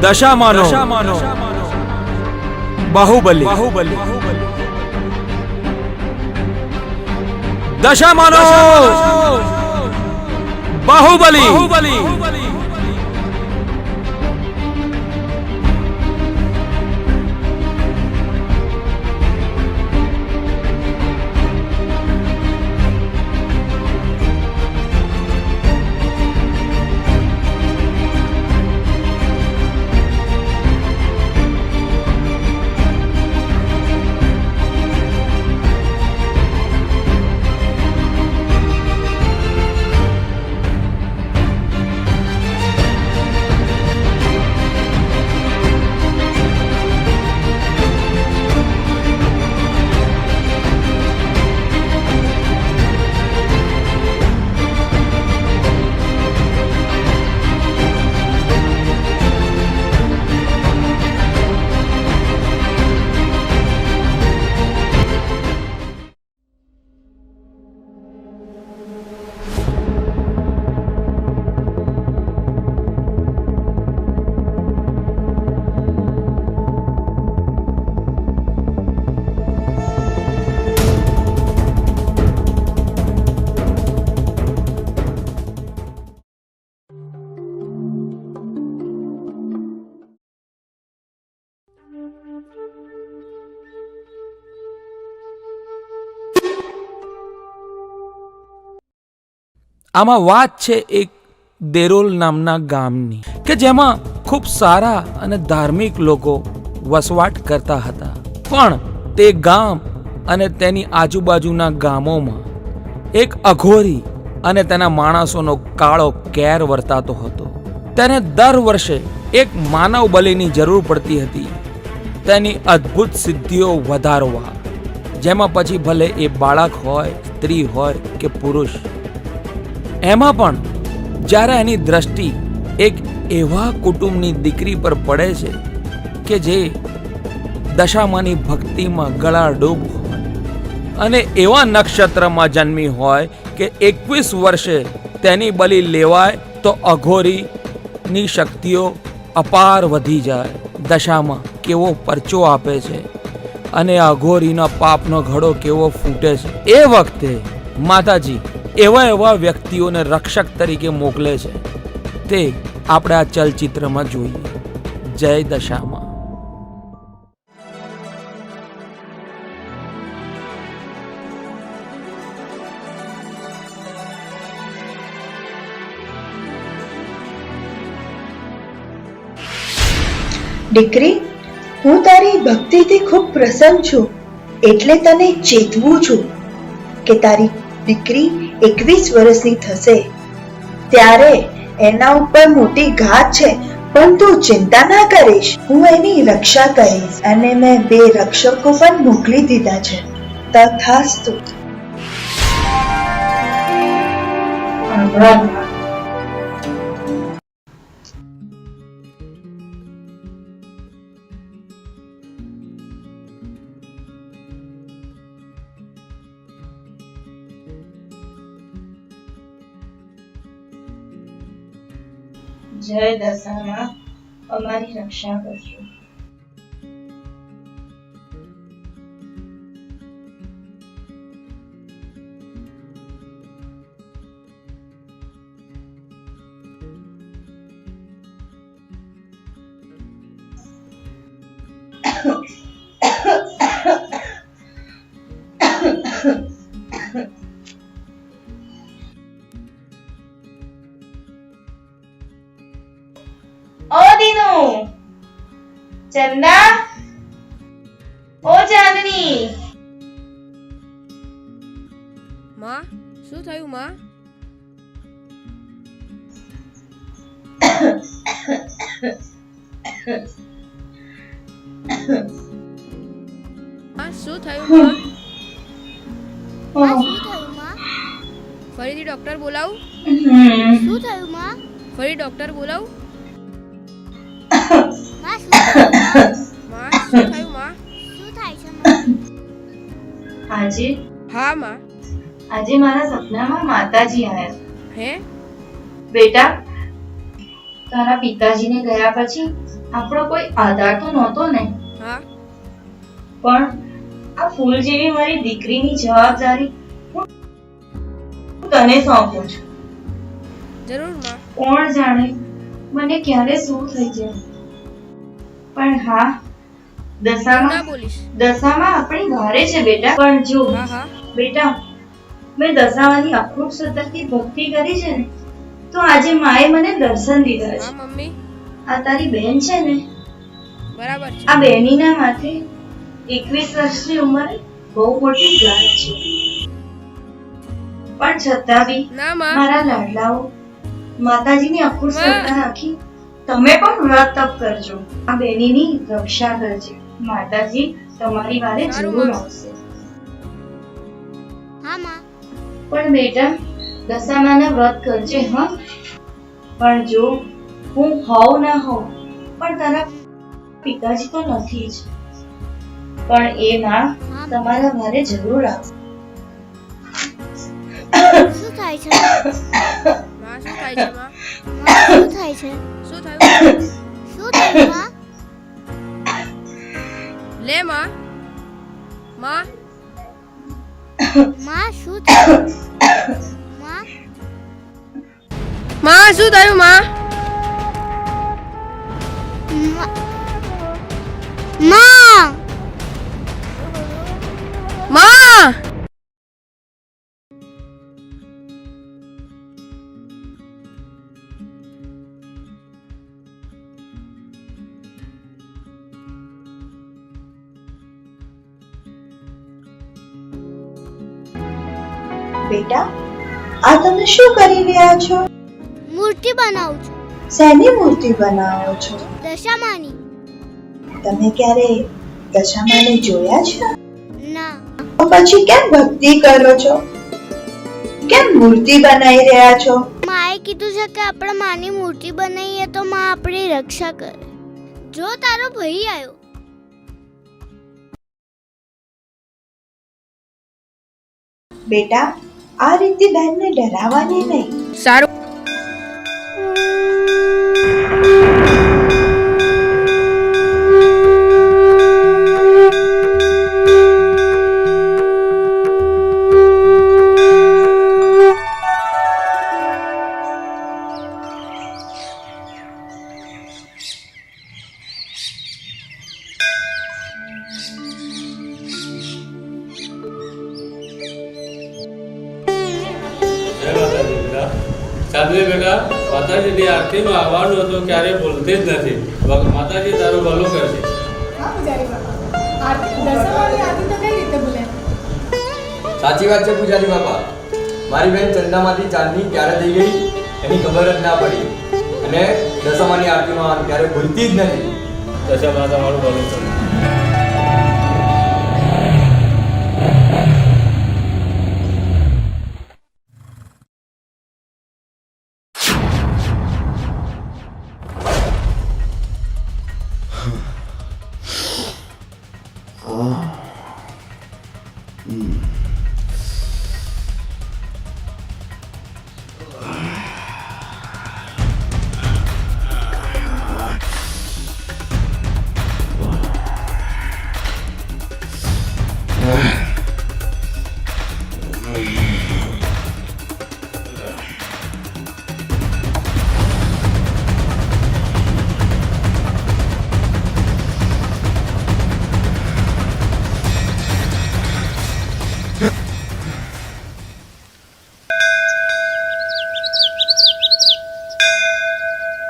દશામાનો બાહુબલી દશામાનો બાહુબલી આમાં વાત છે એક દેરોલ નામના ગામની કે જેમાં ખૂબ સારા અને ધાર્મિક લોકો વસવાટ કરતા હતા. પણ તે ગામ અને તેની આજુબાજુના ગામોમાં એક અઘોરી અને તેના માણસોનો કાળો કેર વર્તાતો હતો. તેને દર વર્ષે એક માનવ બલિની જરૂર પડતી હતી તેની અદ્ભુત સિદ્ધિઓ વધારવા, જેમાં પછી ભલે એ બાળક હોય, સ્ત્રી હોય કે પુરુષ. એમાં પણ જ્યારે એની દ્રષ્ટિ એક એવા કુટુંબની દીકરી પર પડે છે કે જે દશામાની ભક્તિમાં ગળાડૂબ હોય અને એવા નક્ષત્રમાં જન્મી હોય કે 21 વર્ષે તેની બલિ લેવાય તો અઘોરીની શક્તિઓ અપાર વધી જાય. દશામાં કેવો પરચો આપે છે અને અઘોરીના પાપનો ઘડો કેવો ફૂટે છે. એ વખતે માતાજી એવા વ્યક્તિઓને રક્ષક તરીકે મોકલે છે તે આપણે આ ચલચિત્રમાં જોઈએ. જય દશામાં. દીકરી, હું તારી ભક્તિથી ખૂબ પ્રસન્ન છું, એટલે તને ચેતવું છું કે તારી દીકરી 21 વર્ષની થશે ત્યારે એના ઉપર મોટી ઘાત છે, પણ તું ચિંતા ના કરીશ. હું એની રક્ષા કરીશ અને મેં 2 રક્ષકો પણ મોકલી દીધા છે. તથાસ્તુ. જય દશામાં, અમારી રક્ષા કરજો. ઓ દીનુ, ચંદા, ઓ ચાંદની. માં, શું થયું માં? શું થયું માં? ફરીથી ડોક્ટર બોલાવું? શું થયું માં? ફરી ડોક્ટર બોલાવું? માં શું થયું માં, શું થયું માં? શું થાય છે માં? આજે હા માં. મારા સપનામાં માતાજી આવ્યા. હે બેટા, તારા પિતાજીને ગયા પછી આપણો કોઈ આધાર તો નહોતો ને, હા પણ આ ફૂલ જેવી મારી દીકરીની જવાબદારી હું તને સોંપું છું. જરૂર માં. કોણ જાણે મને ક્યારે શું થઈ જાય. પણ હા, ના દશામાં બોલીશ. આપણી વારે છે બેટા. પણ જો હા હા બેટા, મેં દશામાની અખૂટ શ્રદ્ધાથી ભક્તિ કરી છે ને, તો આજે માએ મને દર્શન દીધા છે. હા મમ્મી આ તારી બેન છે ને, બરાબર છે. આ બેનીના માથે 21 વર્ષની ઉંમરે બહુ મોટી ગાંઠ છે. પણ છતાં બી ના માં. મારા લાડલાઓ માતાજીની અખૂટ વાહ. શ્રદ્ધા રાખી તમે પણ વ્રત તપ કરજો. આ બેનીની રક્ષા કરજે. માતાજી તમારી વારે સારું, જરૂર માં. આવશે. હા માં. પણ બેટા, દશામાના વ્રત કરજે હા. પણ જો હું હોવ ના હોવ, પણ તારા પિતાજી તો નથી જ, પણ એ માં હા તમારા વારે જરૂર આવશે. શું થાય છે માં શું થાય છે માં? માં શું થાય છે શું થયું? શું થયું માં લે માં. માં માં શું થયું માં માં શું થયું માં? માં માં બેટા, આ તમે શું કરી રહ્યા છો? મૂર્તિ બનાવું છું શેની મૂર્તિ બનાવો છો? દશામાની. તમે ક્યારે દશામાને જોયા છે? ના તો પછી કેમ ભક્તિ કરો છો? કેમ મૂર્તિ બનાવી રહ્યા છો? માએ કીધું છે કે આપણે માની મૂર્તિ બનાવીએ તો માં આપણી રક્ષા કરે. જો તારો ભાઈ આવ્યો. બેટા, આ રીતે બહેનને ડરાવવાની નહીં. સારું. જય માતાજી બેટા. સાધ્વી બેટા, માતાજીની આરતીમાં આવવાનું હતું ક્યારે ભૂલતી જ નથી. માતાજી તારું ભલું કરશે. હા પૂજારી બાપા, દશામાની આરતી તો કઈ રીતે ભૂલે? સાચી વાત છે પૂજારી બાપા. મારી બેન ચંદામાંથી ચાંદની ક્યારે થઈ ગઈ એની ખબર જ ના પડી, અને દશામાની આરતીનો આ ક્યારે ભૂલતી જ નથી. દશામાં તમારું ભલું કરશે.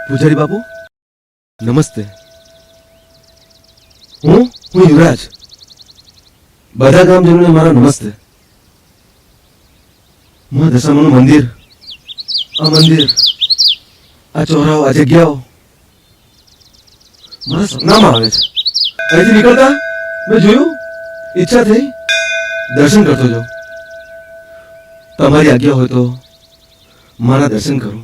પૂજારી બાપુ નમસ્તે. હું યુવરાજ. બધા ગામજનોને મારા નમસ્તે. માં દશામાનું મંદિર, આ મંદિર, આ ચોરાઓ, આ જગ્યાઓ મારા સપનામાં આવે છે. અહીંથી નીકળતા મેં જોયું, ઈચ્છા થઈ દર્શન કરતો જાઉં. તમારી આજ્ઞા હોય તો મારા દર્શન કરું.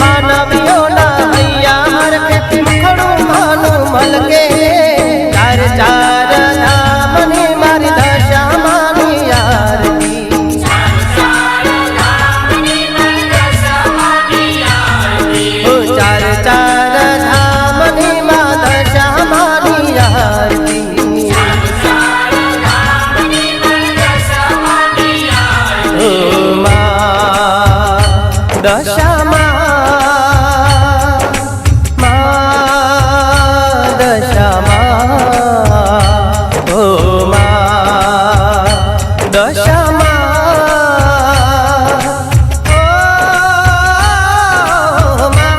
માનવીઓના હૈયા હરખે મુખડું માનું મલકે ચાર ચાર ધામની મારી દશા માની આરતી ઓ ચાર ચાર ધામની માં દશા માની આરતી ઓ માં દશામાં માં દશામાં ઓ માં દશામાં ઓ માં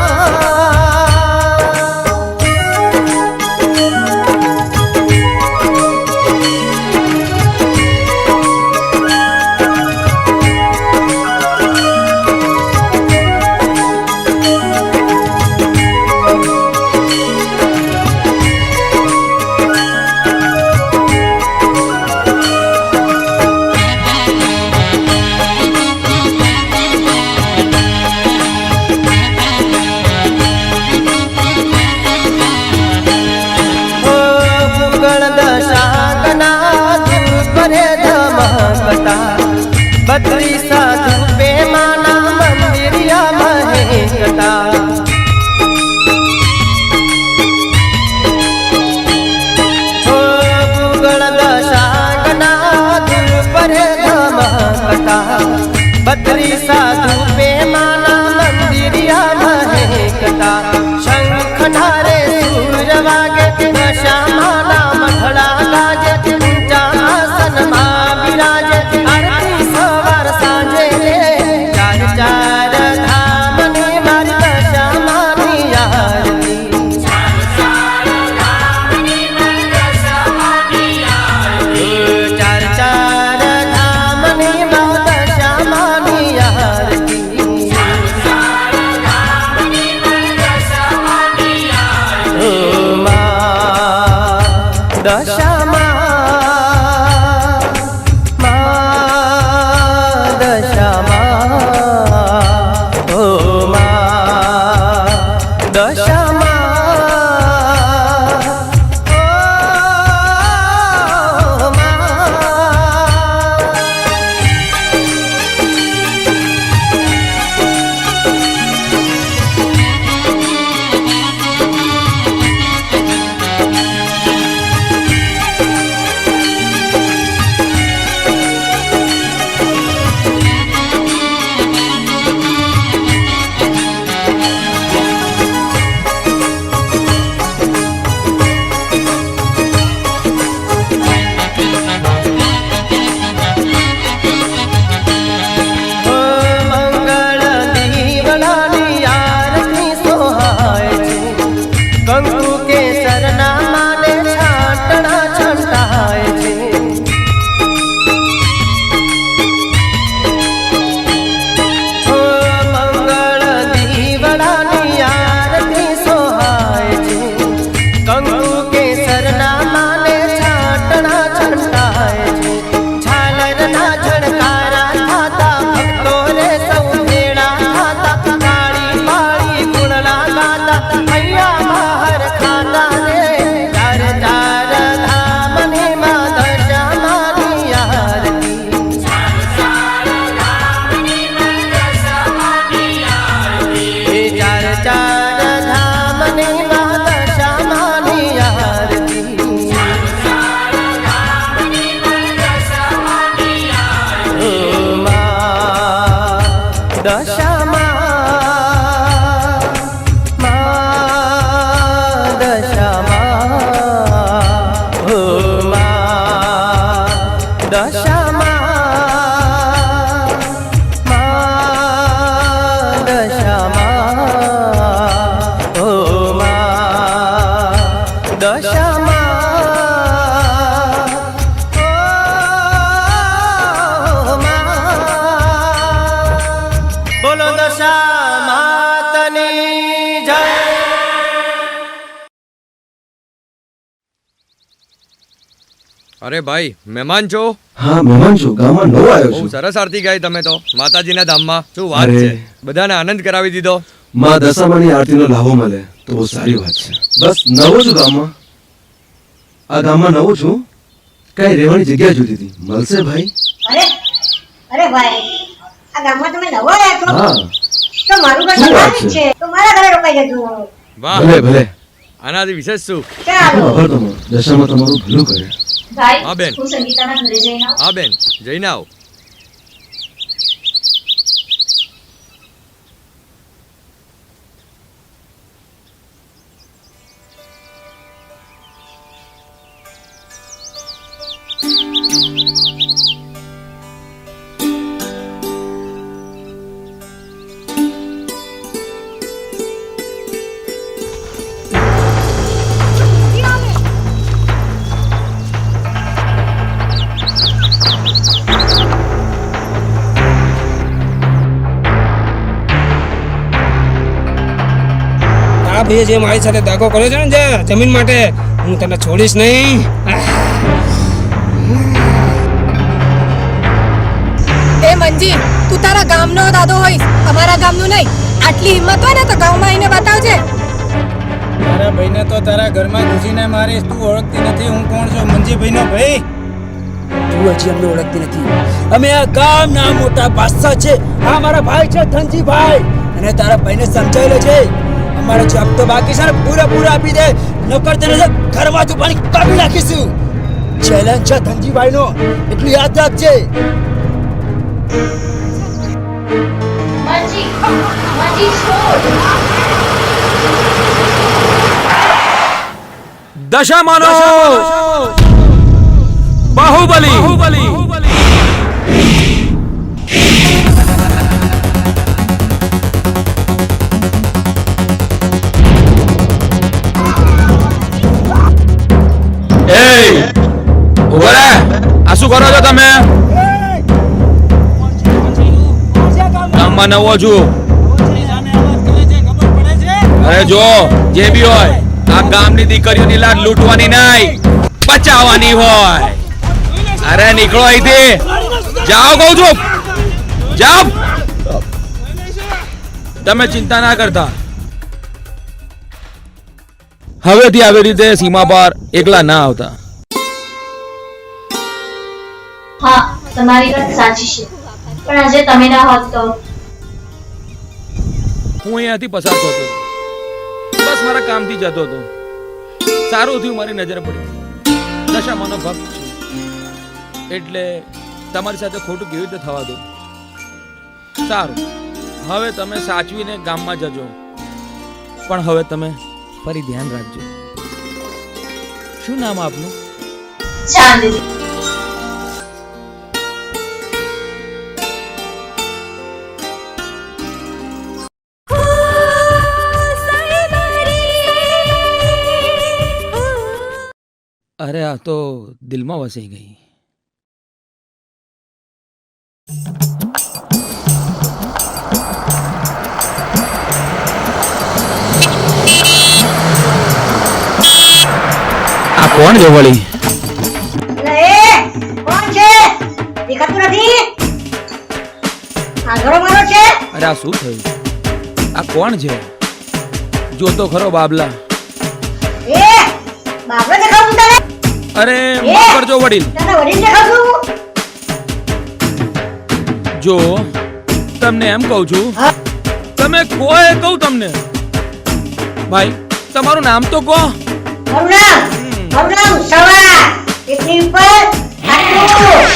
બત્રી સાધુ પેમાના મંદિરિયા મહેકતા ગુગળ દશાંગના દુર પરે ધમકતા બત્રી સાધુ પેમાના મંદિરિયા મહેકતા શંખના રે સૂર વાગે દશામાના મથડા ગાજે ઊંચા આસનમાં બિરાજે આરતી સવાર સાંજે ચાર ચાર ધામની મારી દશા માની આરતી ચાર ચાર ધામની માં દશા માની આરતી ઓ માં દશામાં માં દશામાં ઓ માં દશામાં ઓ માં કંકુ કેસરના માને છાંટણા છંટાય છે ઓ મંગળ દીવડાની આરતી સોહાય છે કંકુ કેસરના માને છાંટણા છંટાય છે ઝાલરના ઝડકારા થાતા ભક્તો રે સૌ ભેળા થાતા કાળી પાળી ગુણના ગાતા હૈયા બહાર ખાતા રે ચાર ચાર ધામની માં દશા માની આરતી ચાર ચાર ધામની માં દશા માની આરતી ચાર ચાર ધામની માં દશા માની આરતી ચાર ચાર ધામની માં દશા માની આરતી ઓ માં દશામાં માં દશામાં ઓ માં દશામાં માં દશામાં ઓ માં દશામાં ઓ માં બોલો દશા માતની જય અરે ભાઈ મહેમાન છો? હા મહેમાન છું, ગામમાં નવો આવ્યો બહુ છું. સરસ આરતી ગાઈ તમે તો માતાજીના ધામમાં. શું વાત અરે. છે, બધાને આનંદ કરાવી દીધો. માં દશામાની આરતીનો લાભો મળે તો બહુ સારી વાત છે. બસ નવો છું ગામમાં, આ ગામમાં નવો છું, કઈ રહેવાની જગ્યા જોતી હતી, મળશે ભાઈ? અરે ભાઈ, આ ગામમાં તમે નવો આવ્યા છો? હા. તો મારું ઘર શું વાત સરકારી છે? છે, તો મારા ઘરે રોકાઈ જજો. ભલે ભલે. આનાથી વિશેષ શું? ચાલો. આભાર તમારો, દશામાં તમારું ભલું કરે. ભાઈ હા, બેન. હું સંગીતાના ઘરે જઈને આવું. હા બેન, જઈને આવો. આ ભાઈએ જે મારી સાથે દાગો કર્યો છે ને જે જમીન માટે, હું તને છોડીશ નહીં. એ મંજી, તું તારા ગામનો દાદો હોઈશ, અમારા ગામનું નહીં. આટલી હિંમત હોય ને તો ગામમાં આવીને બતાવજે. તારા ભાઈને તો તારા ઘરમાં ઘૂસીને મારીશ. તું ઓળખતી નથી હું કોણ છું? મંજીભાઈનો ભાઈ. તું હજી અમને ઓળખતી નથી. અમે આ ગામના મોટા બાદશાહ છે. આ મારા ભાઈ છે ધનજીભાઈ, અને તારા ભાઈને સમજાવી લેજે, અમારો જે હપ્તો બાકી છે ને પૂરા આપી દે, નકર તને ઘરમાંથી પાણી કાઢી નાખીશું. ચેલેન્જ છે ધનજીભાઈનો, એટલું યાદ રાખજે. મંજી છોડ. દશામાનો બાહુબલી. એ ઉભો રે, આ શું કરો છો તમે? ગામમાં નવો છું. અરે જો જે બી હોય, આ ગામની દીકરીઓની લાડ લૂંટવાની નહીં, બચાવવાની હોય. અરે નીકળો અહીંથી, જાઓ કહું છું, જાઓ. તમે ચિંતા ના કરતા, હવેથી આવી રીતે સીમા પર એકલા ના આવતા. હા, તમારી વાત સાચી છે, પણ આજે તમે ના હોત તો. હું અહીંયાથી પસાર થતો હતો, બસ મારા કામથી જતો હતો. સારું થયું મારી નજર પડી. દશામાનો ભક્ત છું, એટલે તમારી સાથે ખોટું કેવી રીતે થવા દઉં? સારું, હવે તમે સાચવીને ગામમાં જજો, પણ હવે તમે ફરી ધ્યાન રાખજો. શું નામ આપનું? ચાંદની. અરે આ તો દિલમાં વસાઈ ગઈ. આ કોણ છે વળી? કોણ છે? દેખાતું નથી? આંધળો મારો છે? અરે આ શું થયું? આ કોણ છે? જોતો ખરો બાબલા. બાપડો દેખાવું તને? અરે માફ કરજો વડીલ. તારા વડીલ દેખાવું? જો તમને એમ કહું છું, તમે કોઈ કહું તમને. ભાઈ તમારું નામ તો કહો. મારું નામ સવા. એટલી ઉપર આટલું.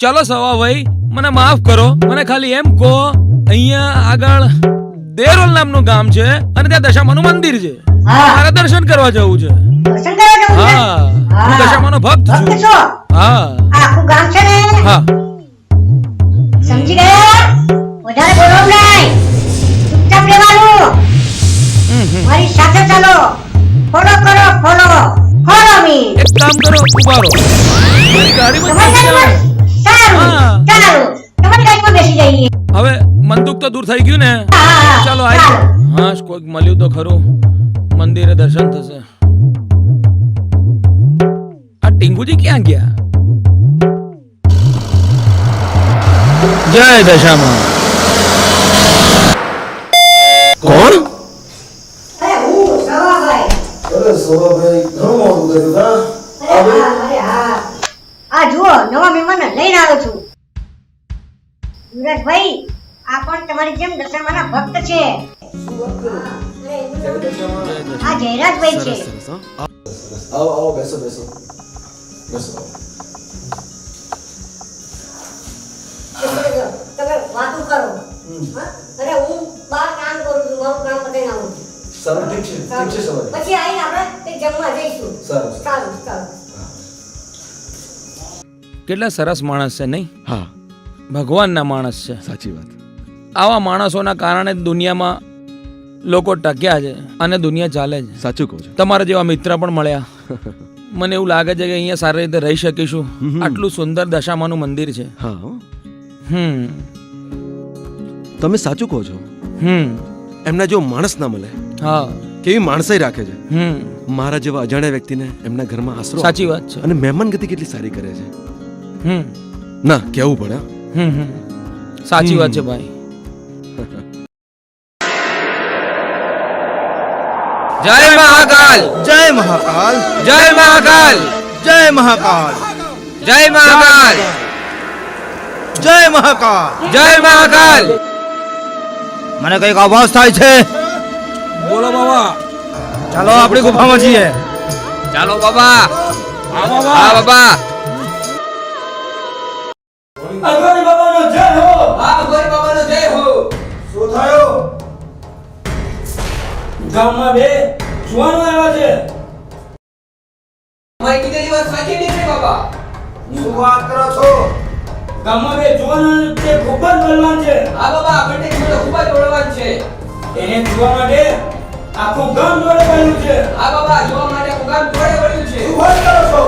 ચલો સવા ભાઈ, મને માફ કરો. મને ખાલી એમ કહો, અહીંયા આગળ દેરોલ નામનું ગામ છે અને ત્યાં દશામાનું મંદિર છે. મારે દર્શન કરવા જવું છે. દર્શન કરવા જવું છે? હા, હું દશામાનો ભક્ત છું. હા. આખું ગામ છે ને? હા. સમજી ગયા? વધારે બોલવાનું નહીં, ચૂપચાપ રહેવાનું. મારી સાથે ચાલો. ફોલો કરો, ફોલો મી. એક કામ કરો, ઉભા રહો. મારી ગાડીમાં બેસી જાઓ. સારું, સારું. તમારી ગાડીમાં બેસી જઈએ. હવે મંદુક તો દૂર થઈ ગયું ને? ચાલો આવી. હા, કોઈક મળ્યું તો ખરું. મંદિરે દર્શન થશે. આ ટીંગુજી ક્યાં ગયા? જય દશામાં. સૌરભભાઈ ઘણું મોડું કર્યું હા અરે હા આ જુઓ નવા મહેમાન લઈને આવ્યો છું યુવરાજભાઈ આ પણ તમારી જેમ દશામાના ભક્ત છે આ જયરાજભાઈ છે આવો આવો બેસો બેસો બેસો તમે વાતો કરો હા? અરે હું બહાર કામ કરું છું મારું કામ પતાઈને આવું છું સારું ઠીક છે સવારે પછી આવીને આપણે તે જમવા જઈશું સારું સારું સારું કેટલા સરસ માણસ છે નહીં? હા ભગવાનના માણસ છે. સાચી વાત. આવા માણસોના કારણે જ દુનિયામાં લોકો ટક્યા છે અને દુનિયા ચાલે છે. સાચું કહું છું. તમારા જેવા મિત્ર પણ મળ્યા. મને એવું લાગે છે કે અહીંયા સારી રીતે રહી શકીશું. આટલું સુંદર દશામાનું મંદિર છે. હા તમે સાચું કહો છો. એમના જેવો માણસ ના મળે. હા કેવી માણસાઈ રાખે છે. મારા જેવા અજાણ્યા વ્યક્તિને એમના ઘરમાં આશરો. સાચી વાત છે. અને મહેમાન ગતિ કેટલી સારી કરે છે. ના કેવું પડે. સાચી વાત છે ભાઈ. જય મહાકાલ, જય મહાકાલ, જય મહાકાલ, જય મહાકાલ, જય મહાકાલ, જય મહાકાલ. જય મહાકાલ. મને કઈક આભાસ થાય છે. બોલો બાબા. ચાલો આપણી ગુફામાં છીએ. ચાલો બાબા. હા બાબા. અગોરી બાબાનો જય હો. હા અગોરી બાબાનો જય હો. શું થયો? ગામમાં બે જુવાનો આવ્યા છે. મારી કીધેલી વાત સાચી નીકળી બાબા. શું વાત કરો છો? ગામમાં બે જુવાનો તે ખૂબ જ બલવાન છે. હા બાબા આપણને કીધું ખૂબ જ બળવાન છે. એને જોવા માટે આખું ગામ જોડે પડ્યું છે. હા બાબા જોવા માટે આખું ગામ જોડે પડ્યું છે. શું વાત કરો છો?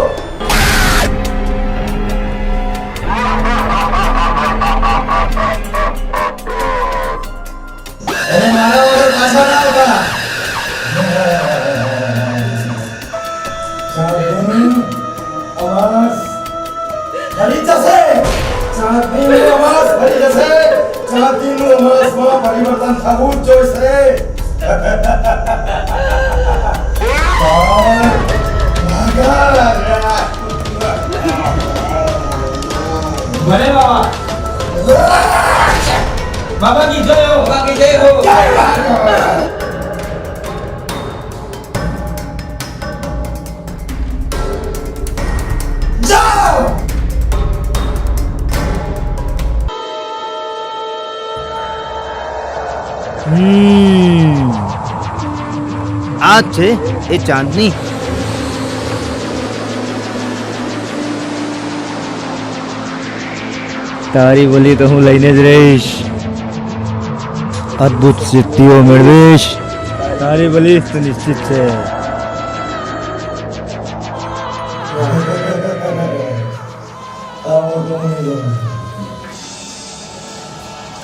અરે મારા વગર પાછા ના આવતા. અવાજ ફરી જશે. ચાંદનીનો અવાજ ફરી જશે. ચાંદનીનું અવાજમાં પરિવર્તન થવું જ જોઈશે. ભલે બાબા. બાબા કી જય હો. બાબા કી જય હો. જાઓ. આ છે એ ચાંદની. તારી બોલી તો હું લઈને જ રહીશ. અદ્ભુત સિદ્ધિઓ મેળવીશ. તારી બોલી તો નિશ્ચિત છે.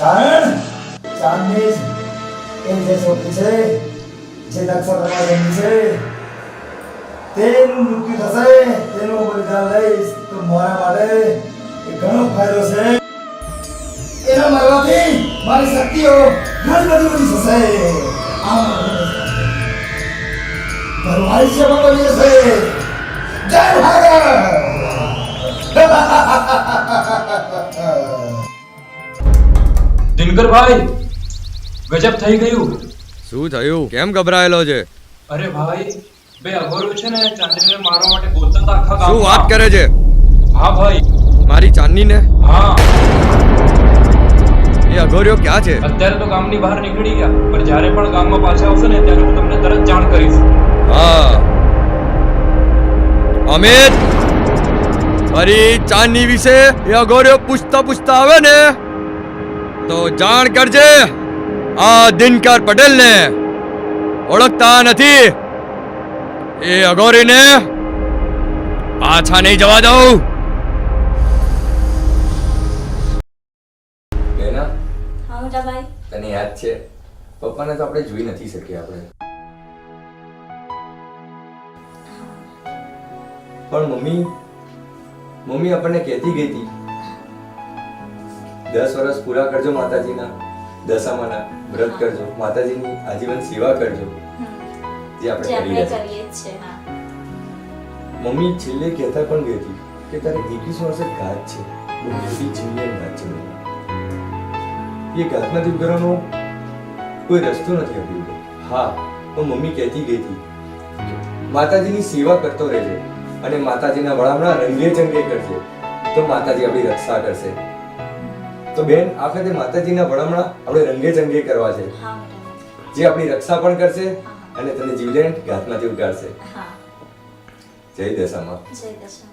કારણ ચાંદની એ જે છોકરી છે જે નક્ષત્રમાં જન્મી છે તેનું મૃત્યુ થશે. તેનું બલિદાન લઈશ તો મારા માટે એ ઘણો ફાયદો છે. એના મરવાથી મારી શક્તિઓ ઘણી બધી થશે. ભરવાઈ છે બની જશે. જય ભારત. દિનકરભાઈ ગજબ થઈ ગયું. શું થયું? કેમ ગભરાયેલો છે? અરે ભાઈ બે અઘોરો છે ને ચાંદનીને મારવા માટે ગોતતા હતા આખા ગામમાં. શું વાત કરે છે? હા ભાઈ. મારી ચાંદનીને? હા. એ અઘોરીઓ ક્યાં છે? અત્યારે તો ગામની બહાર નીકળી ગયા, પણ જ્યારે પણ ગામમાં પાછા આવશે ને ત્યારે હું તમને તરત જાણ કરીશ. હા અમિત, મારી ચાંદની વિશે એ અઘોરીઓ પૂછતા પૂછતા આવે ને તો જાણ કરજે. આ દિનકર પટેલને ઓળખતા નથી. એ અઘોરીને પાછા નહીં જવા દઉં. બેના, હા મોટા ભાઈ. તને યાદ છે પપ્પાને તો આપણે જોઈ નથી શક્યા આપણે. પણ મમ્મી આપણને કહેતી ગઈ હતી 10 વર્ષ પૂરા કરજો માતાજીના દશામાના, વ્રત કરજો, માતાજીની આજીવન સેવા કરજો. જે આપણે કરી રહ્યા છીએ. મમ્મી છેલ્લે કહેતા પણ ગઈ હતી કે તારે 21 વર્ષે ઘાત છે, બહુ મોટી છેલ્લે ઘાત છે. એ ઘાતમાંથી ઉતરવાનો કોઈ રસ્તો નથી અભિયો. હા, તો મમ્મી કહેતી ગઈ હતી માતાજીની સેવા કરતો રહેજે અને માતાજીના વળામણા રંગે ચંગે કરજે તો માતાજી આપણી રક્ષા કરશે. તો બેન, આ વખતે માતાજીના વળામણા આપણે રંગે ચંગે કરવા છે, જે આપણી રક્ષા પણ કરશે અને તને જીવલેણ ઘાતમાંથી ઉગાડશે. જય દશામાં. જય દશામાં.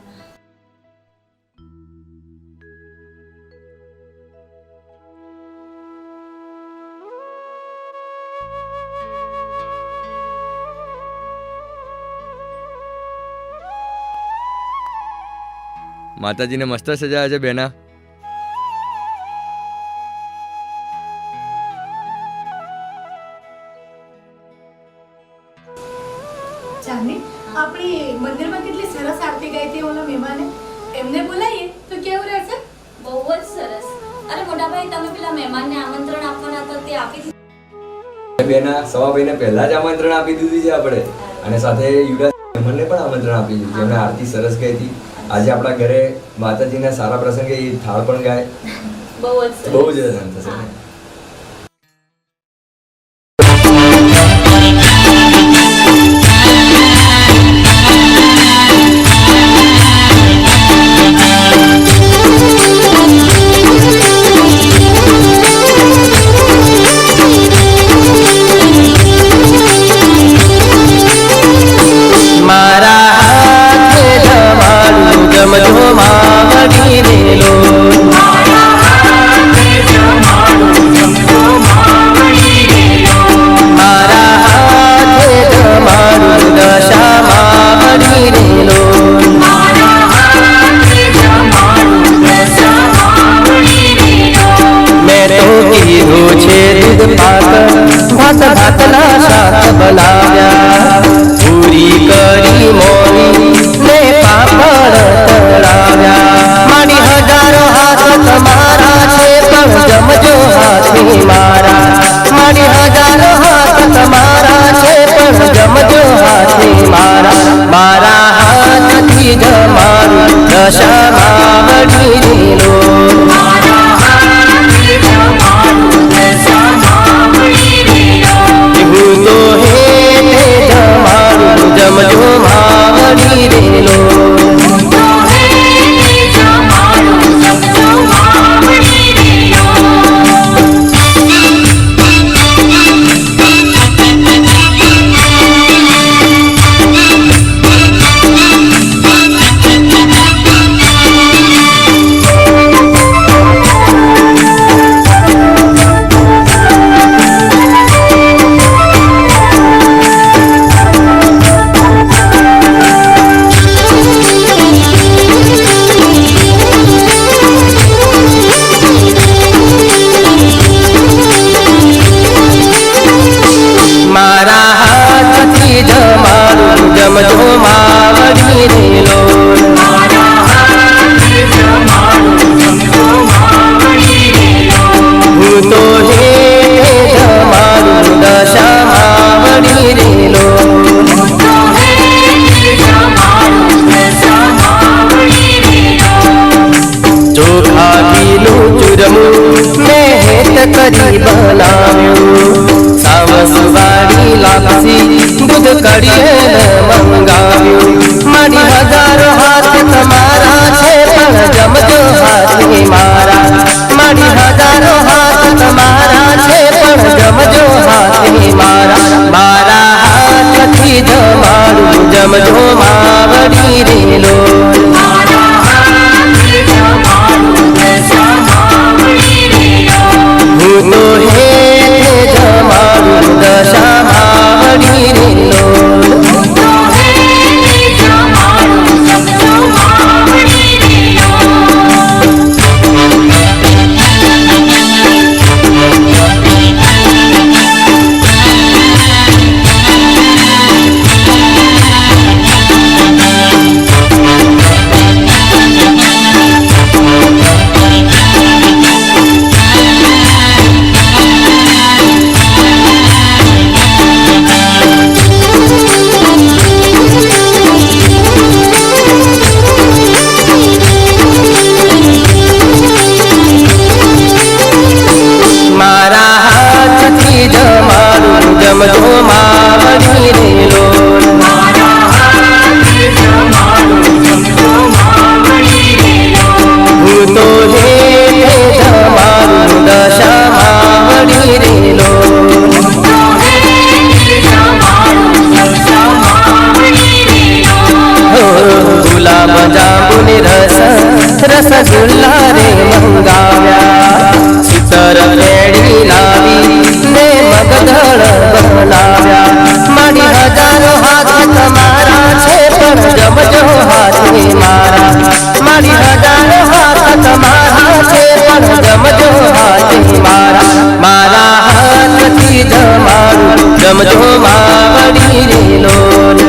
માતાજીને મસ્ત સજાયા છે બેના. ચાંદની, આપણી મંદિરમાં કેટલી સરસ આરતી ગાઈ હતી ઓલા મહેમાને. એમને બોલાવીએ તો કેવું રહેશે? બહુ જ સરસ. અરે મોટાભાઈ, તમે પેલા મહેમાનને આમંત્રણ આપવાના હતા તે આપી દીધું? બેના, સવા ભાઈને પહેલા જ આમંત્રણ આપી દીધું છે આપણે, અને સાથે યુવરાજ મહેમાનને પણ આમંત્રણ આપી દીધું. જેમણે આરતી સરસ ગાઈ હતી. આજે આપણા ઘરે માતાજીના સારા પ્રસંગે એ થાળ પણ ગાય. બહુ જ સરસ. બહુ જ આનંદ થશે ને. જમજો માવડી રે લોલ હું તો હેઠે જમારું દશા માવડી રે લોલ ગુલાબ જાંબુની રસગુલ્લા રે મંગાવ્યા સુતર પેડી લાવી ને મગદળ બનાવ્યા મારી હજારો હાથ તમારા છે પણ જમજો હાથે મારા મારી હજારો હાથ તમારા છે પણ જમજો હાથે મારા મારા હાથથી જમાડું જમજો માવડી રે લોલ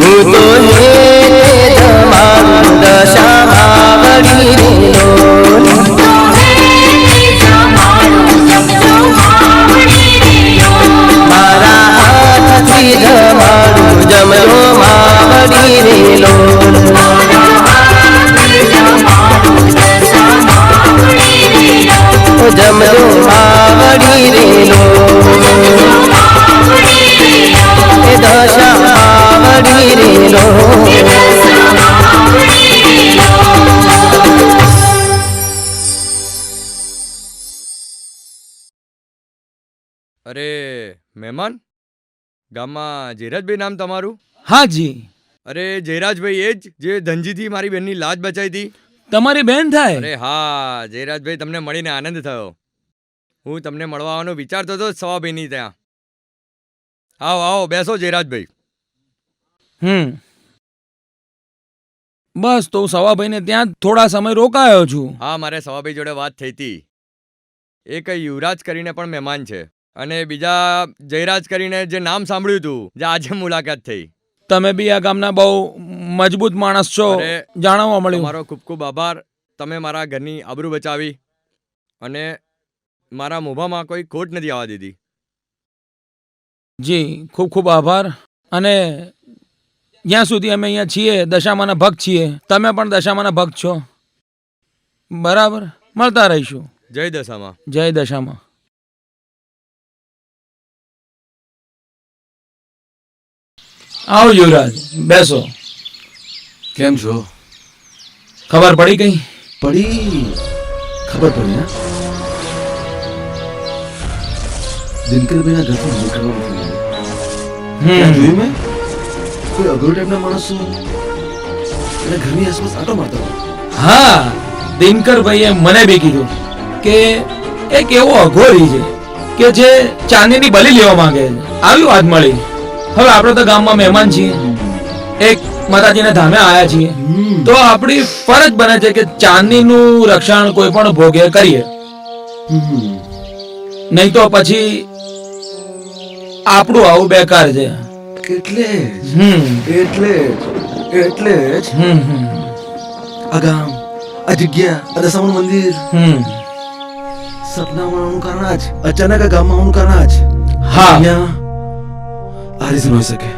હું તો હેઠે જમારું દશા માવડી રે લોલ મારા હાથથી જમાડું જમજો માવડી રે લોલ જમજો માવડી રે લોલ દશા માવડી રે લોલ અરે મહેમાન ગામમાં જયરાજભાઈ નામ તમારું? હા જી. અરે જયરાજભાઈ એ જ જે ધનજીથી મારી બેનની લાજ બચાવી હતી. તમારી બેન થાય? અરે હા જયરાજભાઈ, તમને મળીને આનંદ થયો. હું તમને મળવા આવવાનો વિચારતો હતો સવાભાઈની ત્યાં. આવો આવો બેસો જયરાજભાઈ. બસ તો સવાભાઈને ત્યાં થોડા સમય રોકાયો છું. હા, મારે સવાભાઈ જોડે વાત થઈ હતી. એ કઈ યુવરાજ કરીને પણ મહેમાન છે અને બીજા જયરાજ કરીને જે નામ સાંભળ્યું હતું જે આજે મુલાકાત થઈ. તમે બી આ ગામના બહુ મજબૂત માણસ છો જાણવા મળ્યું. તમારો ખૂબ ખૂબ આભાર. તમે મારા ઘરની આબરૂ બચાવી અને મારા મોભામાં કોઈ ખોટ નથી આવવા દીધી. જી ખૂબ ખૂબ આભાર. અને જ્યાં સુધી અમે અહીંયા છીએ દશામાના ભક્ત છીએ, તમે પણ દશામાના ભક્ત છો, બરાબર? મળતા રહીશું. જય દશામાં. જય દશામાં. આવો યુવરાજ, બેસો. કેમ છો? ખબર પડી ગઈ? પડી, ખબર પડી. હા, દિનકરભાઈના ઘરથી નીકળવાનું જોયું મેં. કોઈ અઘરો ટાઈપના માણસો અને ઘરની આસપાસ આટો મારતા હોય. હા, દિનકરભાઈએ મને બી કીધું કે એક એવો અઘોરી છે કે જે ચાંદીની બલી લેવા માંગે છે. આવી વાત મળી. હવે આપણે તો ગામમાં મહેમાન છીએ, એક માતાજીના ધામે આવ્યા છીએ, તો આપણી ફરજ બને છે કે ચાંદીનું રક્ષણ કોઈ પણ ભોગે કરીએ, નહીં તો પછી આપણું આવું બેકાર છે. એટલે જ આ ગામ, આ જગ્યા, આ દશામાનું મંદિર સપનામાં આવવાનું કારણ આ જ, અચાનક આ ગામમાં આવવાનું કારણ આ જ. હા, અહીંયા આ રીઝન હોઈ શકે.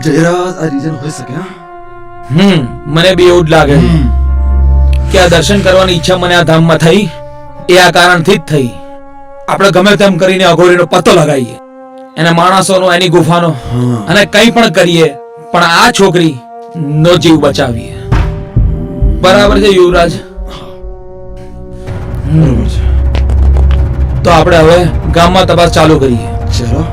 જયરાજ આ રીઝન હોઈ શકે. મને બી એવું જ લાગે કે આ દર્શન કરવાની ઈચ્છા મને આ ધામમાં થઈ એ આ કારણથી જ થઈ. આપણે ગમે તેમ કરીને અઘોરીનો પત્તો લગાવીએ, એના માણસોનો, એની ગુફાનો, અને કંઈ પણ કરીએ, પણ આ છોકરી નો જીવ બચાવીએ. બરાબર છે યુવરાજ? તો આપણે હવે ગામમાં તપાસ ચાલુ કરીએ. ચલો.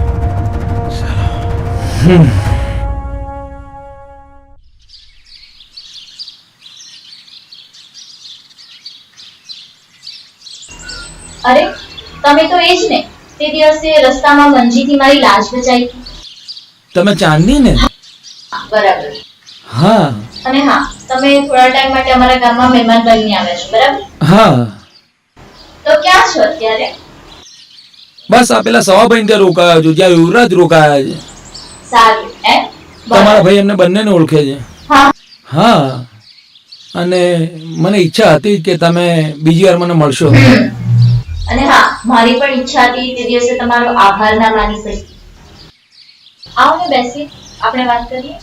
અરે તમે તો એ જ ને તે દિવસે રસ્તામાં મંજીથી મારી લાજ બચાવી. તમે ચાંદની ને? બરાબર. હા. અને હા, તમે થોડા ટાઈમ માટે અમારા ગામમાં મહેમાન બનીને આવ્યા છો, બરાબર? હા. તો ક્યાં છો અત્યારે? બસ આ પેલા સવાભાઈ ત્યાં રોકાયો છું, જ્યાં યુવરાજ રોકાયા છે. સારું. તમારા ભાઈ એમને બંનેને ઓળખે છે. હા, અને મને ઈચ્છા હતી કે તમે બીજી વાર મને મળશો. અને હા, મારી પણ ઈચ્છા હતી તે દિવસે તમારો આભાર ના માની શકી. આવો ને બેસી આપણે વાત કરીએ.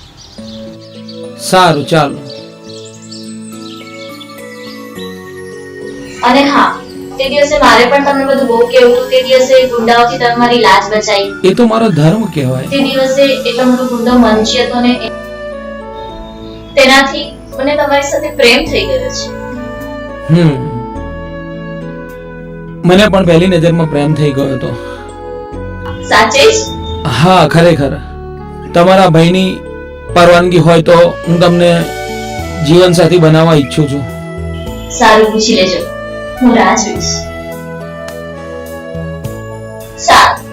સારું, ચાલો. અને હા, તે દિવસે મારે પણ તમને બધું બહુ કહેવું હતું. તે દિવસે ગુંડાઓથી તમારી લાજ બચાઈ. એ તો મારો ધર્મ કહેવાય. તે દિવસે એટલો મોટો ગુંડો મંચી હતો ને તેનાથી મને તમારી સાથે પ્રેમ થઈ ગયો છે. મને પણ પહેલી નજરમાં પ્રેમ થઈ ગયો હતો. સાચે જ? હા, ખરેખર. તમારા ભાઈની પરવાનગી હોય તો હું તમને જીવનસાથી બનાવવા ઈચ્છું છું. સારું, પૂછી લેજો. હું રાહ જોઈશ. સારું.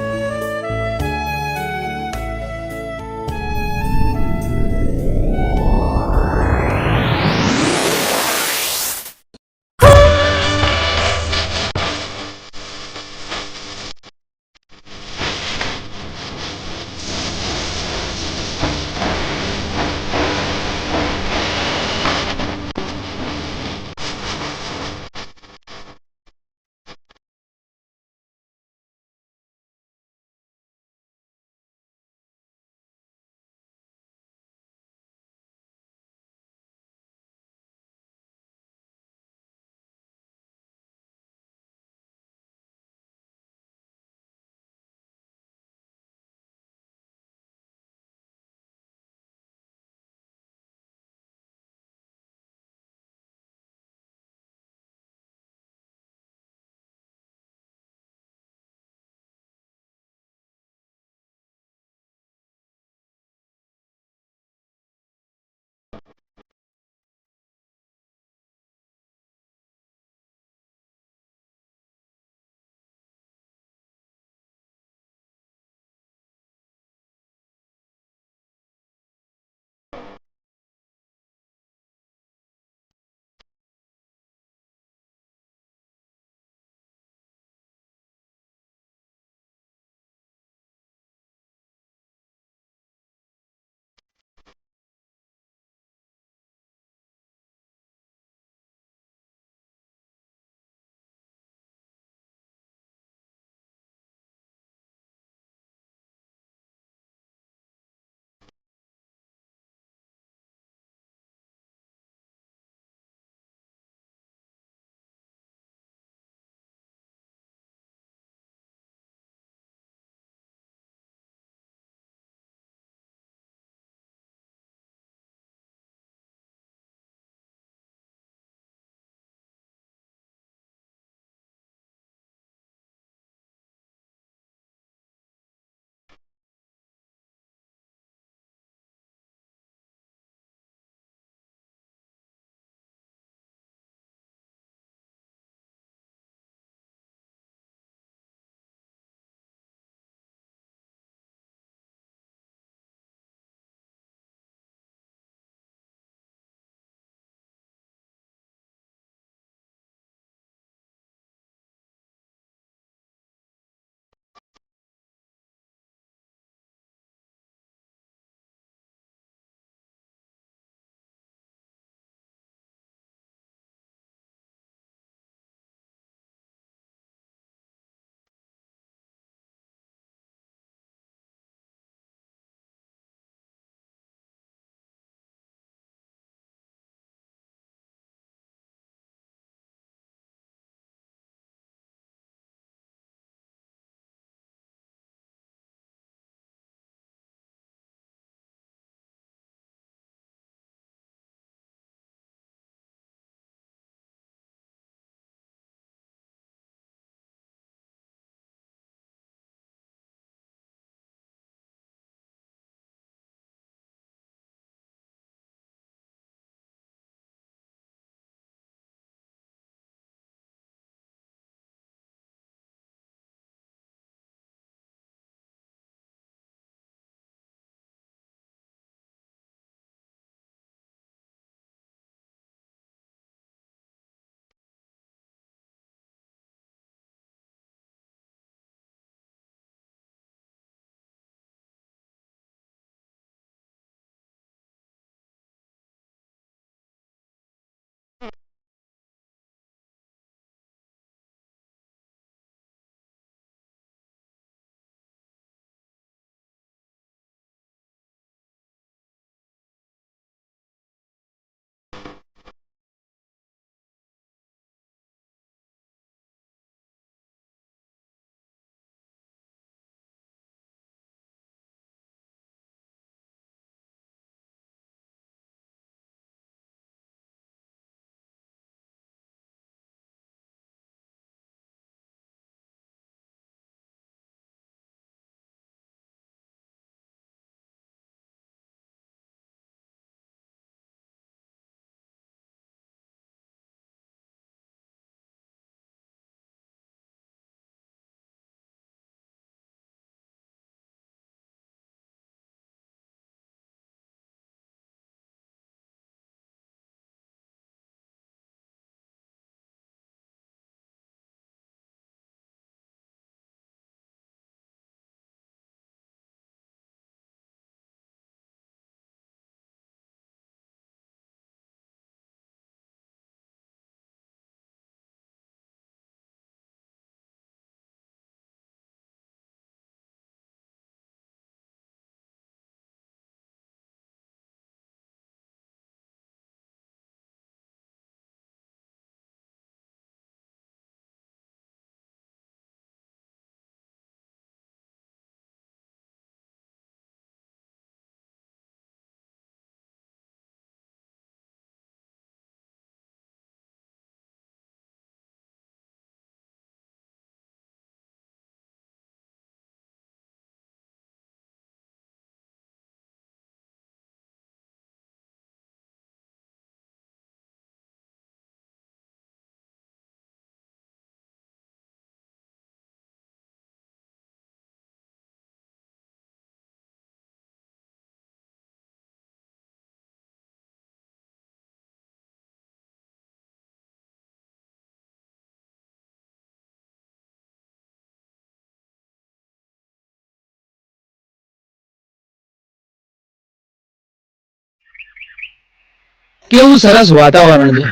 કેવું સરસ વાતાવરણ છે.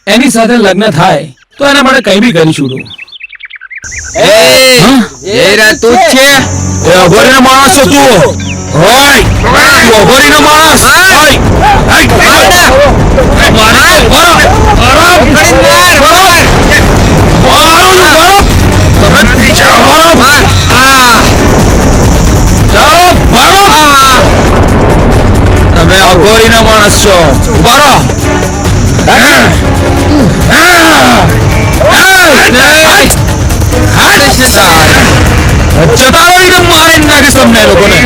એની સાથે લગ્ન થાય તો એના માટે કઈ બી કરી છૂટું. તું જ છે એ અઘોરીનો માણસ છો તું. ઓય તું અઘોરીનો માણસ. તમે અઘોરીનો માણસ છો. ઉભા જતા રહીને મારી નાખીશ તમને લોકોને.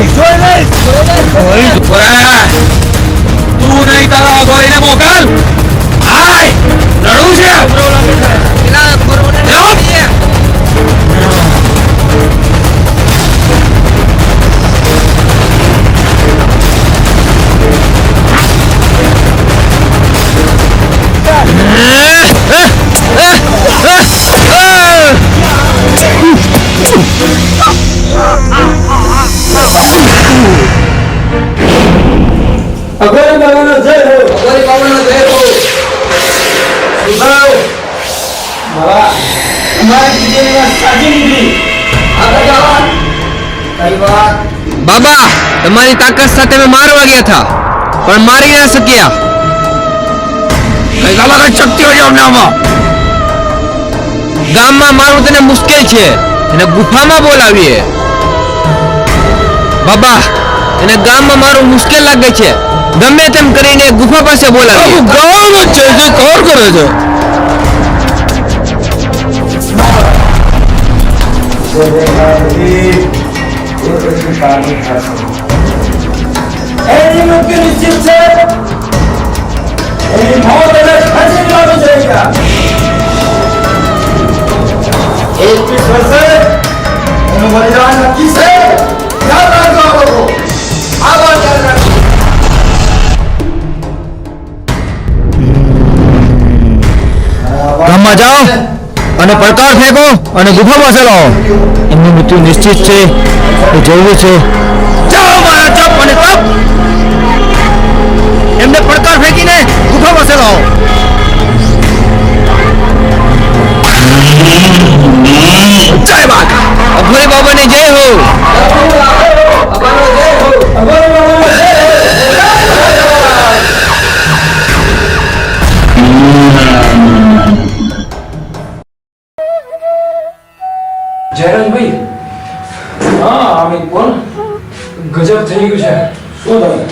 તું નહીં તારા અઘોરીને મોકલ. હાય લડવું છે. અઘોરી બાબાનો જય હો. અઘોરી બાબાનો જય હો. સુભાવ બાબા અમારી દીકરીની વાત સાચી નીકળી. આગળ જાઓ. કઈ વાત? બાબા તમારી તાકાત સાથે મેં મારવા ગયા હતા પણ મારી ના શક્યા. કઈ ગાલા કઈ શક્તિ હોય અમને આમાં. ગામમાં મારું તને મુશ્કેલ છે એને ગુફામાં બોલાવીએ. બાબા એને ગામમાં મારું મુશ્કેલ લાગે છે ગમે તેમ કરીને ગુફા પાસે બોલાવીએ. ગામ છે જે કોર કરે છે. એની મુક્તિ નિશ્ચિત છે. એની મોત એને ફાંસી દેવાનું છે. 21 વર્ષે એનું બલિદાન નક્કી છે. યાદ રાખજો આ લોકો. આ વાત યાદ રાખજો. ગામમાં જાઓ અને પડકાર ફેંકો અને ગુફા પાસે લાવો. એમનું મૃત્યુ નિશ્ચિત છે એ જોવું છે. જાઓ મારા ચપ અને તપ. એમને પડકાર ફેંકીને ગુફા પાસે લાવો. જય બાબા. અઘોરી બાબાને જય હો. જયરાજભાઈ હા અમિત બોલ. ગજબ થઈ ગયું છે. શું થયું?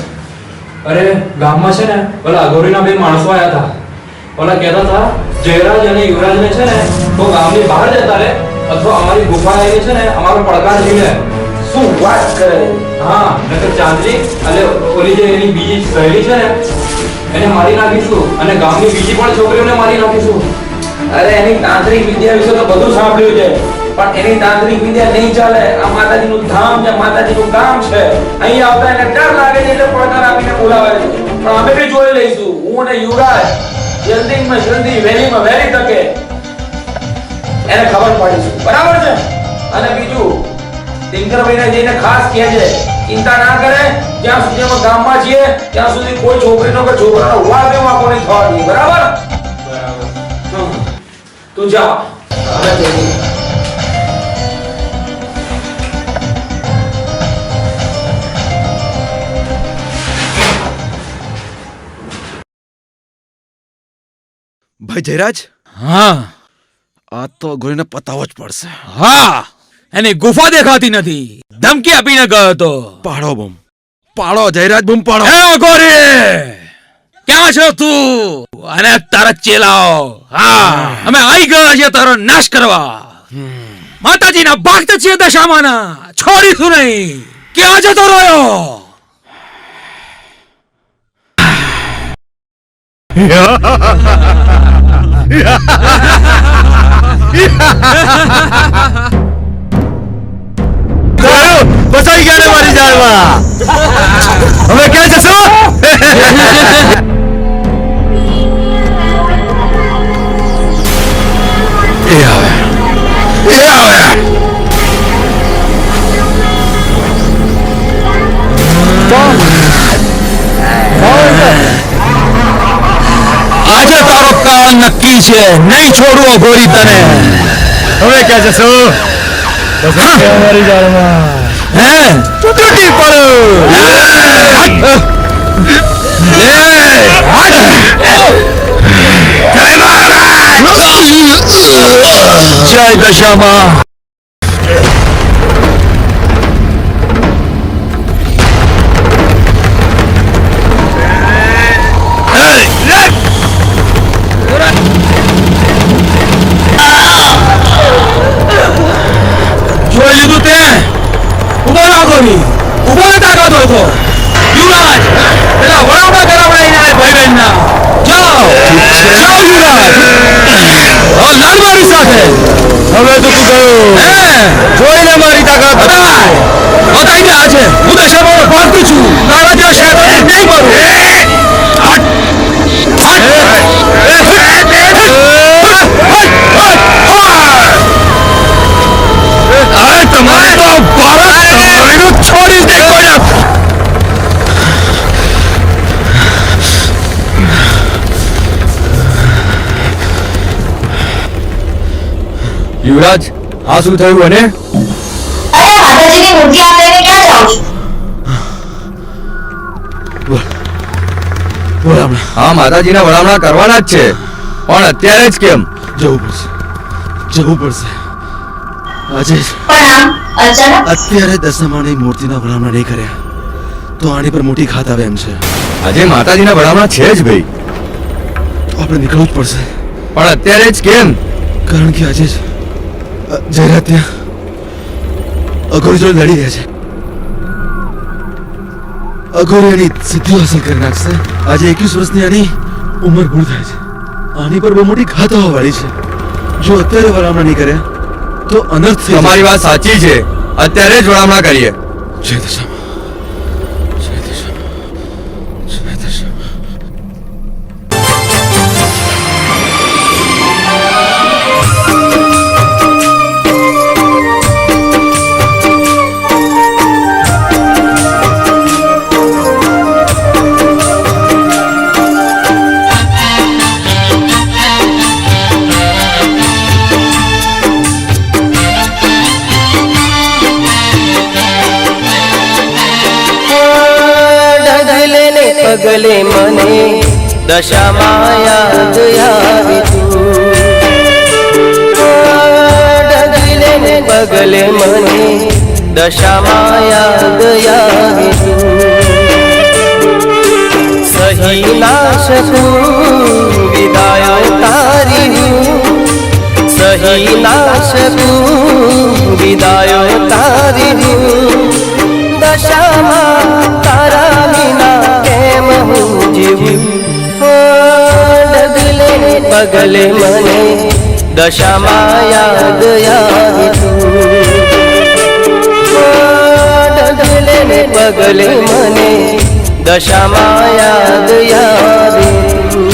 અરે ગામમાં છે ને પેલા અઘોરીના બે માણસો આવ્યા હતા. ઓલા કહેતા હતા જયરાજ અને યુવરાજને છે ને તો ગામની બહાર જતા રહે અથવા અમારી ગુફા આવીને છે ને અમારો પડકાર લઈ લે. શું વાત કરે? હા નકર ચાંદલી અને ઓલી જે એની બીજી સહેલી છે ને એને મારી નાખીશું અને ગામની બીજી પણ છોકરીઓને મારી નાખીશું. અરે એની તાંત્રિક વિદ્યા વિશે તો બધું સાંભળ્યું છે પણ એની તાંત્રિક વિદ્યા નહીં ચાલે. આ માતાજીનું ધામ છે, માતાજીનું ગામ છે. અહીં આવતા એને ડર લાગે છે એટલે પડકાર આપીને બોલાવે છે. પણ અમે બી જોઈ લઈશું. હું અને યુવરાજ જલ્દીમાં જલ્દી વહેલીમાં વહેલી તકે એને ખબર પાડીશું. બરાબર છે? અને બીજું ટિંકરભાઈને જઈને ખાસ કહેજે ચિંતા ના કરે. જ્યાં સુધી અમે ગામમાં છીએ ત્યાં સુધી કોઈ છોકરીનો કે છોકરાનો વાળ બે વાંકો નહીં થવા દઈએ. બરાબર? તું જા. હવે જઈએ. ભાઈ જયરાજ. હા આ તો ગોળીને પતાવો જ પડશે. હા એની ગુફા દેખાતી નથી. ધમકી આપીને ગયો તો. પાડો બમ પાડો જયરાજ બમ પાડો. હે ગોરી ક્યાં છો તું અને તારા ચેલાઓ? હા અમે આવી ગયા છે તારો નાશ કરવા. માતાજીના ભક્ત છીએ દશામાના. છોડીશું નહીં. ક્યાં જતો રહ્યો? બચાઈ ગયા ને મારી જાનમાં. હવે ક્યાં જશો? એ આવે. નક્કી છે, નહીં છોડવો અઘોરી તને. હવે ક્યાં જશો? અમારી જાળમાં હે તૂટી પડો. જય દશામાં. જોઈ લીધું તે? ઉભો ના ગોરી, ઉભો ના તાકાત હોય તો યુવરાજ પેલા વડાવડા કરાવડાઈને આય ભાઈ બહેનના. જાઓ જાઓ યુવરાજ, લડ મારી સાથે. હવે તો તું ગયો. જોઈને મારી તાકાત બતાય. બતાઈ દે આજે હું દશામાં ભારતી છું. તારા જેવા શેતાનને નહીં મારું. તમારે તો ભારત તમારું છોડી દે કોઈ. યુવરાજ આ શું થયું? અને અરે માતાજીની મૂર્તિ આપ લઈને ક્યાં જાઓ છો? વડામણા. હા, માતાજીના વડામણા કરવાના જ છે, પણ અત્યારે જ કેમ? જવું પડશે, જવું પડશે આજે જ. પણ આમ અચાનક? અત્યારે દશામાની મૂર્તિના વડામણા નહીં કર્યા તો આની પર મોટી ખાત આવે એમ છે. આજે માતાજીના વડામણા છે જ ભાઈ, તો આપણે નીકળવું જ પડશે. પણ અત્યારે જ કેમ? કારણ કે આજે જ જયરાજ ત્યાં અઘોરી જોડે લડી રહ્યા છે. અઘોરી એની સિદ્ધિ હાંસલ કરી નાખશે. આજે 21 વર્ષની આની ઉંમર પૂરી થાય છે. આની પર બહુ મોટી ખાત આવવા વાળી છે. જો અત્યારે વડામણા નહીં કર્યા તો અનર્થ થઈ જશે. તમારી વાત સાચી છે, અત્યારે જ વડામણા કરીએ. જય દશામાં, જય દશામાં, જય દશામાં. પગલે મને દશામાં યાદ આવે તું. ડગલે ને પગલે મને દશામાં યાદ આવે તું. સહી ના શકું વિદાયો તારી હું, સહી ના શકું વિદાયો તારી હું. દશામાં તારા વિના કેમ હું જીવું. ડગલે ને પગલે મને દશામાં યાદ આવે તું. ડગલે ને પગલે મને દશામાં યાદ આવે તું.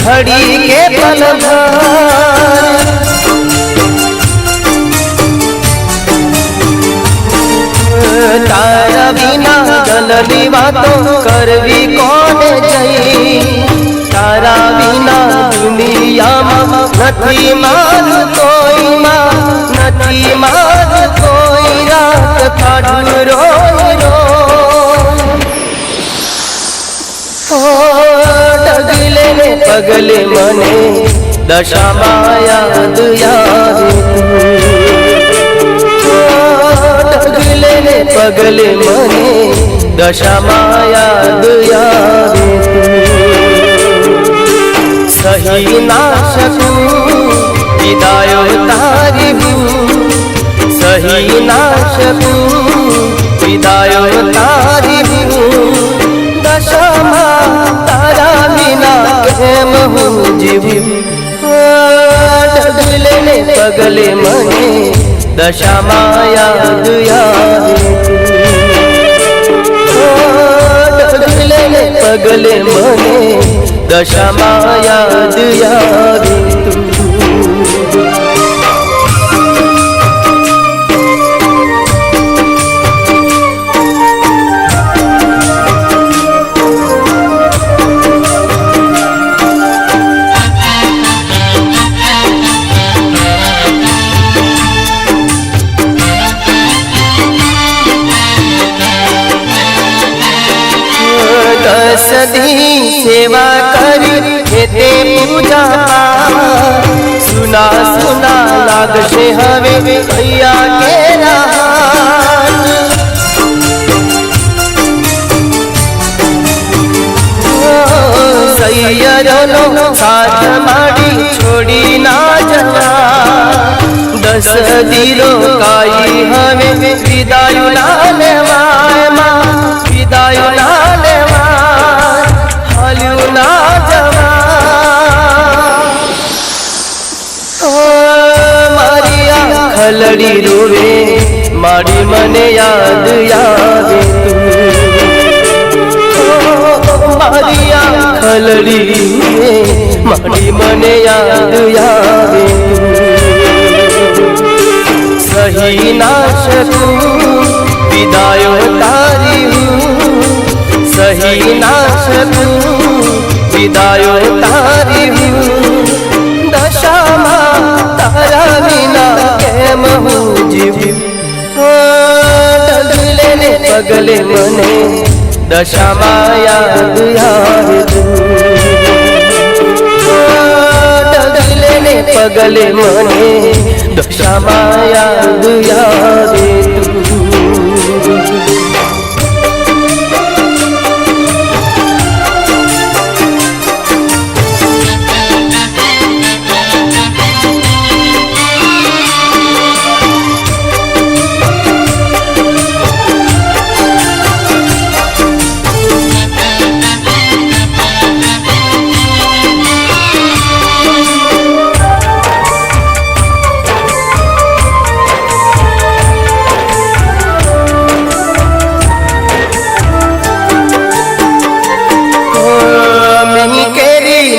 घड़ी के पल भर तारा बिना गलनी बातों करवी कौन जई. तारा बिना दुनियाમાં નથી માન કોઈ માં, નથી માન કોઈ રાત કાઢું રોય રોય. ડગલે ને પગલે મને દશામાં યાદ આવે તું. ડગલે ને પગલે મને દશામાં યાદ આવે તું. સહી ના શકું विदायो तारी हूँ सही ना सकूं विदायो तारी हूँ दशा तारा बिना केम हूँ जीवू डगले ने पगले मने दशा याद डगले ने पगले मने दशा याद यावे सदी सेवा करी हेते पूजा सुना सुना लागशे हवे भैया के सैयदनो साथ माडी छोड़ी ना जवा 10 दिलो काई हवे विदायो ना लेवाय मां विदायो ना ना जवा मारिया खलड़ी रोवे मारी मने याद यावे मारिया खलड़ी रोवे मारी मने याद यावे सही ना सकूं विदायो तारी हूँ सही ना सकूं विदायो तारी हूँ दशा तारा बिना केम हूँ जीवू डगले ने पगले मने दशा याद यावे डगले ने पगले मने दशा याद यावे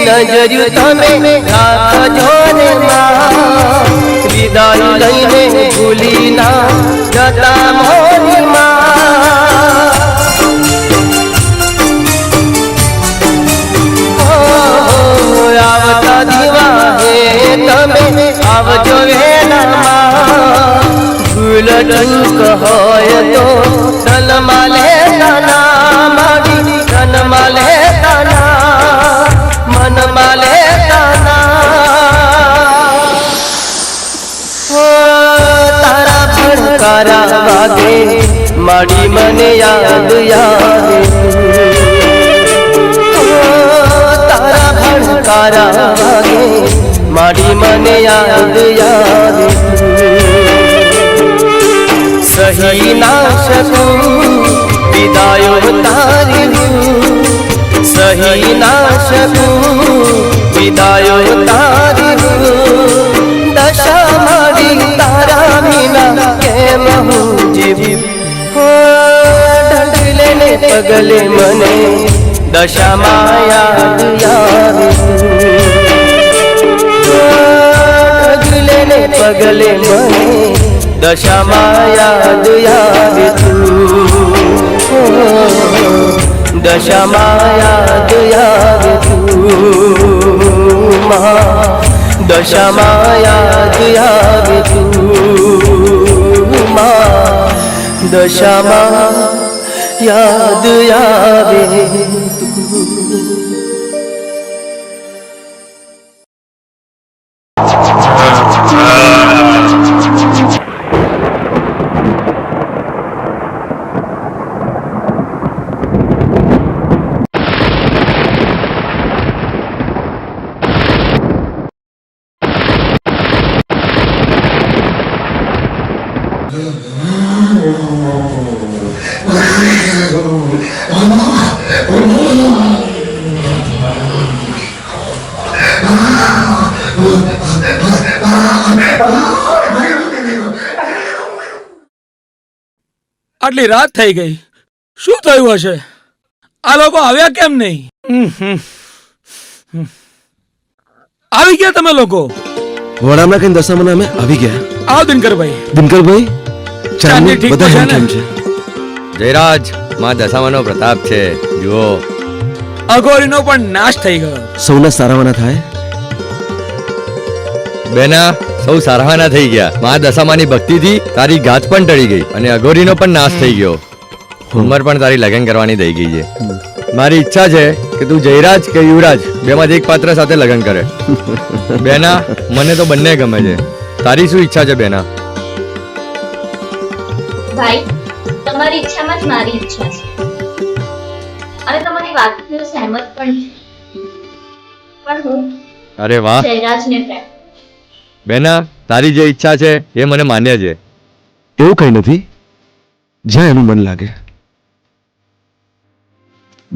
नजरियो तमे राखजो ने मां विदाई लईने भूली ना जता मोरी मां आवता दीवा हे तमे आवजो वेला मां भूल चूक होय तो तन माले तना माडी तन माले तना मन माले ताना तारा भड़कारा वागे माड़ी मने याद यावे तारा भड़कारा वागे माड़ी मने याद यावे सही ना सकूं विदायो तारी हूँ सही ना सकूं विदायो तारी हूँ दशा मारी तारा बिना केम हूँ जीवू डगले ने पगले मने दशा याद यावे डगले ने पगले मने दशा याद यावे दशा याद यावे दशा याद यावे दशा याद यावे આટલી રાત થઈ ગઈ, શું થયું હશે? આ લોકો આવ્યા કેમ નહીં? આવી ગયા તમે લોકો? વડામણા કઈ દશામાં અમે આવી ગયા. આવો દિનકરભાઈ. દિનકરભાઈ, ચાંદની ઠીક બધા છે ને? કેમ છે? જયરાજ, માં દશામાનો પ્રતાપ છે. જુઓ, અઘોરીનો પણ નાશ થઈ ગયો. સૌના સારાવાના થાય. બેના સૌ સારાવાના થઈ ગયા. માં દશામાની ભક્તિથી તારી ગાત પણ ટળી ગઈ અને અઘોરીનો પણ નાશ થઈ ગયો. ઉંમર પણ તારી લગ્ન કરવાની થઈ ગઈ છે. મારી ઈચ્છા છે કે તું જયરાજ કે યુવરાજ બેમાંથી એક પાત્ર સાથે લગ્ન કરે. બેના, મને તો બંને ગમે છે. તારી શું ઈચ્છા છે બેના? ભાઈ, તમારી ઈચ્છામાં જ મારી ઈચ્છા છે અને તમારી વાતથી હું સહેમત પણ છું. પણ હું અરે વાહ જયરાજને પ્રેમ. બેના, તારી જે ઈચ્છા છે એ મને માન્ય છે. એવું કઈ નથી, જ્યાં એનું મન લાગે.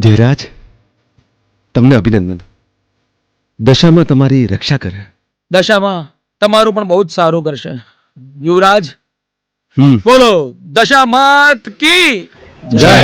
જયરાજ, તમને અભિનંદન. દશામાં તમારી રક્ષા કરે. દશામાં તમારું પણ બહુ જ સારું કરશે. યુવરાજ, બોલો દશામાત કી જય.